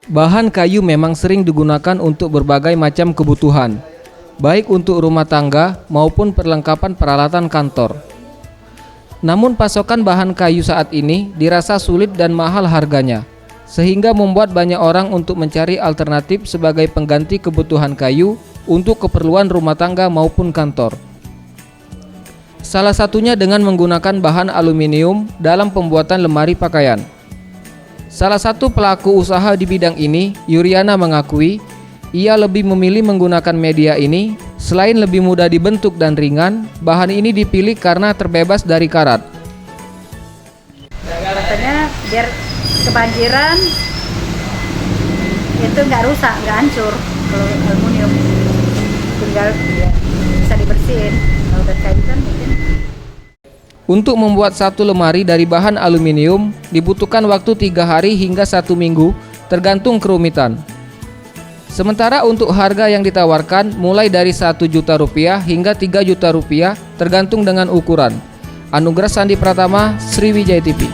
Bahan kayu memang sering digunakan untuk berbagai macam kebutuhan, baik untuk rumah tangga maupun perlengkapan peralatan kantor. Namun pasokan bahan kayu saat ini dirasa sulit dan mahal harganya, sehingga membuat banyak orang untuk mencari alternatif sebagai pengganti kebutuhan kayu untuk keperluan rumah tangga maupun kantor. Salah satunya dengan menggunakan bahan aluminium dalam pembuatan lemari pakaian. Salah satu pelaku usaha di bidang ini, Yuriana, mengakui ia lebih memilih menggunakan media ini. Selain lebih mudah dibentuk dan ringan, bahan ini dipilih karena terbebas dari karat. Katanya biar kebanjiran itu nggak rusak, nggak hancur. Kalau aluminium tinggal ya, bisa dibersihin. Kalau dari kayu kan mungkin. Untuk membuat satu lemari dari bahan aluminium dibutuhkan waktu 3 hari hingga 1 minggu, tergantung kerumitan. Sementara untuk harga yang ditawarkan mulai dari Rp1.000.000 hingga Rp3.000.000 tergantung dengan ukuran. Anugerah Sandi Pratama, Sriwijaya TV.